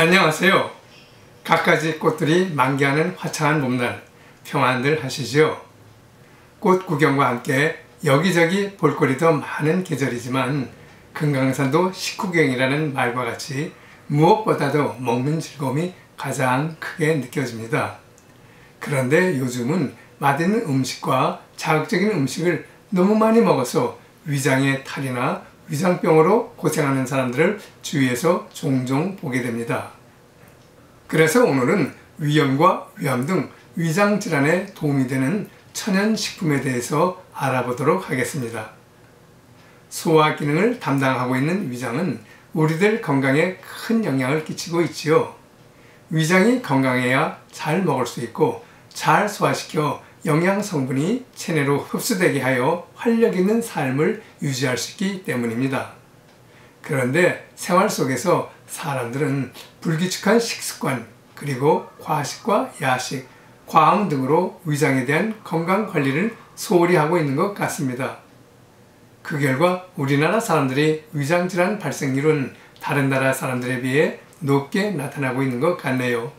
안녕하세요. 갖가지 꽃들이 만개하는 화창한 봄날 평안들 하시죠? 꽃 구경과 함께 여기저기 볼거리도 많은 계절이지만 금강산도 식후경이라는 말과 같이 무엇보다도 먹는 즐거움이 가장 크게 느껴집니다. 그런데 요즘은 맛있는 음식과 자극적인 음식을 너무 많이 먹어서 위장에 탈이나 위장병으로 고생하는 사람들을 주위에서 종종 보게 됩니다. 그래서 오늘은 위염과 위암 등 위장질환에 도움이 되는 천연식품에 대해서 알아보도록 하겠습니다. 소화 기능을 담당하고 있는 위장은 우리들 건강에 큰 영향을 끼치고 있지요. 위장이 건강해야 잘 먹을 수 있고 잘 소화시켜 영양 성분이 체내로 흡수되게 하여 활력 있는 삶을 유지할 수 있기 때문입니다. 그런데 생활 속에서 사람들은 불규칙한 식습관, 그리고 과식과 야식, 과음 등으로 위장에 대한 건강 관리를 소홀히 하고 있는 것 같습니다. 그 결과 우리나라 사람들의 위장질환 발생률은 다른 나라 사람들에 비해 높게 나타나고 있는 것 같네요.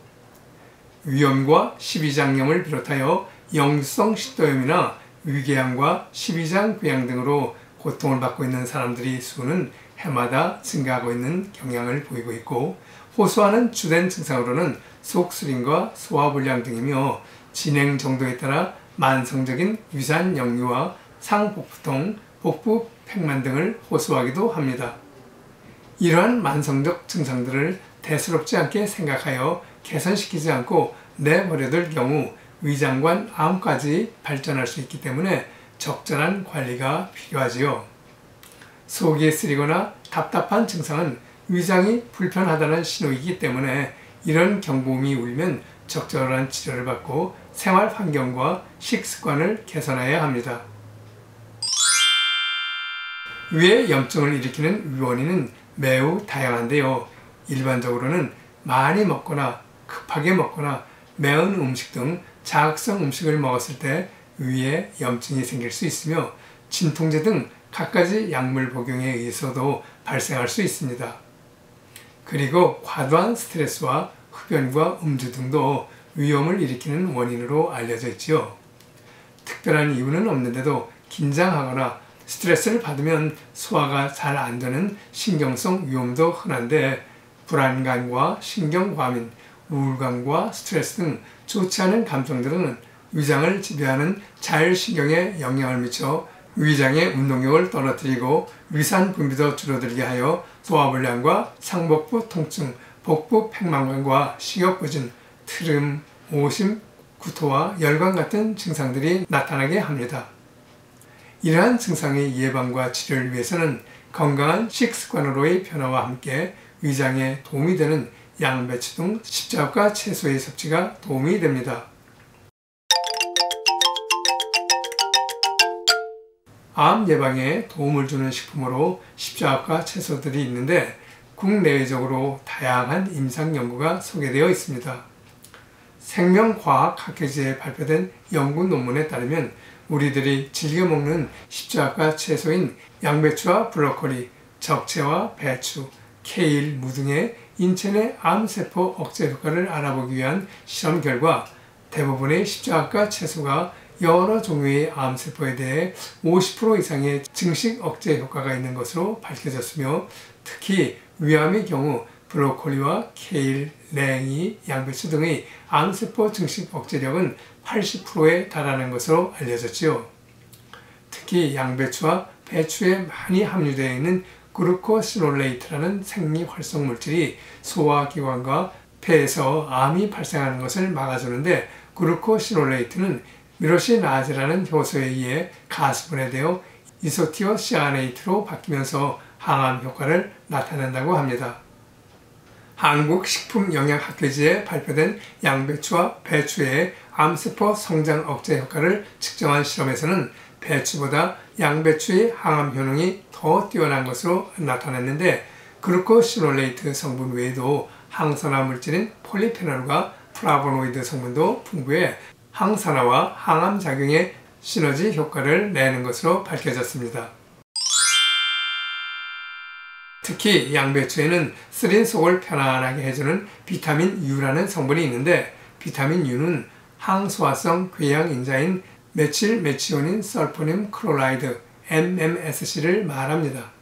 위염과 십이장염을 비롯하여 영구성 식도염이나 위궤양과 십이장궤양 등으로 고통을 받고 있는 사람들의 수는 해마다 증가하고 있는 경향을 보이고 있고, 호소하는 주된 증상으로는 속쓰림과 소화불량 등이며 진행 정도에 따라 만성적인 위산 역류와 상복부통, 복부 팽만 등을 호소하기도 합니다. 이러한 만성적 증상들을 대수롭지 않게 생각하여 개선시키지 않고 내버려둘 경우 위장관 암까지 발전할 수 있기 때문에 적절한 관리가 필요하지요. 속이 쓰리거나 답답한 증상은 위장이 불편하다는 신호이기 때문에 이런 경보음이 울리면 적절한 치료를 받고 생활 환경과 식습관을 개선해야 합니다. 위의 염증을 일으키는 원인은 매우 다양한데요. 일반적으로는 많이 먹거나 급하게 먹거나 매운 음식 등 자극성 음식을 먹었을 때 위에 염증이 생길 수 있으며 진통제 등 갖가지 약물 복용에 의해서도 발생할 수 있습니다. 그리고 과도한 스트레스와 흡연과 음주 등도 위염을 일으키는 원인으로 알려져 있지요. 특별한 이유는 없는데도 긴장하거나 스트레스를 받으면 소화가 잘 안 되는 신경성 위염도 흔한데, 불안감과 신경과민, 우울감과 스트레스 등 좋지 않은 감정들은 위장을 지배하는 자율신경에 영향을 미쳐 위장의 운동력을 떨어뜨리고 위산 분비도 줄어들게 하여 소화불량과 상복부 통증, 복부 팽만감과 식욕부진, 트름, 오심, 구토와 열감 같은 증상들이 나타나게 합니다. 이러한 증상의 예방과 치료를 위해서는 건강한 식습관으로의 변화와 함께 위장에 도움이 되는 양배추 등 십자과 채소의 섭취가 도움이 됩니다. 암 예방에 도움을 주는 식품으로 십자과 채소들이 있는데 국내외적으로 다양한 임상 연구가 소개되어 있습니다. 생명과학학회지에 발표된 연구 논문에 따르면 우리들이 즐겨 먹는 십자과 채소인 양배추와 브로콜리, 적채와 배추, 케일, 무 등의 인체 내 암세포 억제 효과를 알아보기 위한 실험 결과 대부분의 십자과 채소가 여러 종류의 암세포에 대해 50% 이상의 증식 억제 효과가 있는 것으로 밝혀졌으며, 특히 위암의 경우 브로콜리와 케일, 냉이, 양배추 등의 암세포 증식 억제력은 80%에 달하는 것으로 알려졌지요. 특히 양배추와 배추에 많이 함유되어 있는 글루코시놀레이트라는 생리활성 물질이 소화기관과 폐에서 암이 발생하는 것을 막아주는데, 글루코시놀레이트는 미로시나즈라는 효소에 의해 가스분해되어 이소티오시아네이트로 바뀌면서 항암 효과를 나타낸다고 합니다. 한국식품영양학회지에 발표된 양배추와 배추의 암세포 성장 억제 효과를 측정한 실험에서는 배추보다 양배추의 항암 효능이 더 뛰어난 것으로 나타났는데, 글루코시놀레이트 성분 외에도 항산화 물질인 폴리페놀과 플라보노이드 성분도 풍부해 항산화와 항암 작용에 시너지 효과를 내는 것으로 밝혀졌습니다. 특히 양배추에는 쓰린 속을 편안하게 해주는 비타민 U라는 성분이 있는데 비타민 U는 항소화성 궤양인자인 메칠메치오닌 설포늄 클로라이드 MMSC를 말합니다.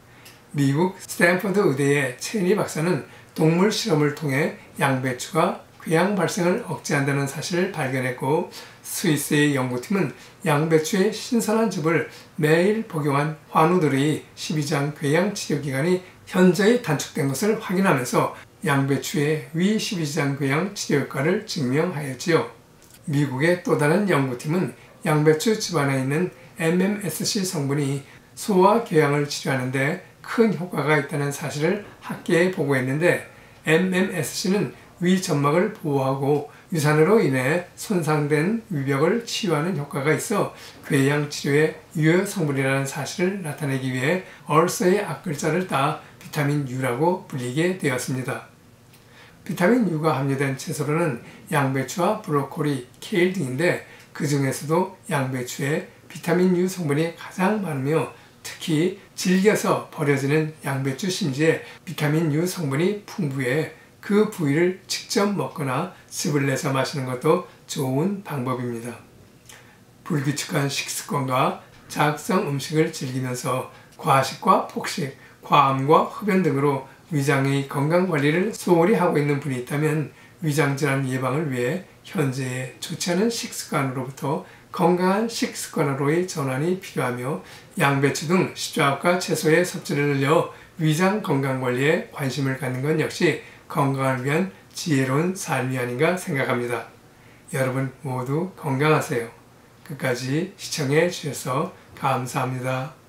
미국 스탠퍼드 의대의 체니 박사는 동물 실험을 통해 양배추가 궤양 발생을 억제한다는 사실을 발견했고 스위스의 연구팀은 양배추의 신선한 즙을 매일 복용한 환우들의 12장 궤양 치료 기간이 현저히 단축된 것을 확인하면서 양배추의 위 12장 궤양 치료 효과를 증명하였지요. 미국의 또 다른 연구팀은 양배추 즙 안에 있는 MMSC 성분이 소화 궤양을 치료하는 데 큰 효과가 있다는 사실을 학계에 보고했는데 MMSC는 위 점막을 보호하고 유산으로 인해 손상된 위벽을 치유하는 효과가 있어 궤양 치료의 유효 성분이라는 사실을 나타내기 위해 얼서의 앞글자를 따 비타민 U라고 불리게 되었습니다. 비타민 U가 함유된 채소로는 양배추와 브로콜리, 케일 등인데 그 중에서도 양배추에 비타민 U 성분이 가장 많으며 특히 질겨서 버려지는 양배추 심지에 비타민 U 성분이 풍부해 그 부위를 직접 먹거나 즙을 내서 마시는 것도 좋은 방법입니다. 불규칙한 식습관과 자극성 음식을 즐기면서 과식과 폭식, 과암과 흡연 등으로 위장의 건강관리를 소홀히 하고 있는 분이 있다면 위장질환 예방을 위해 현재의 좋지 않은 식습관으로부터 건강한 식습관으로의 전환이 필요하며 양배추 등 십자합과 채소의 섭취를 늘려 위장 건강관리에 관심을 갖는 건 역시 건강을 위한 지혜로운 삶이 아닌가 생각합니다. 여러분 모두 건강하세요. 끝까지 시청해 주셔서 감사합니다.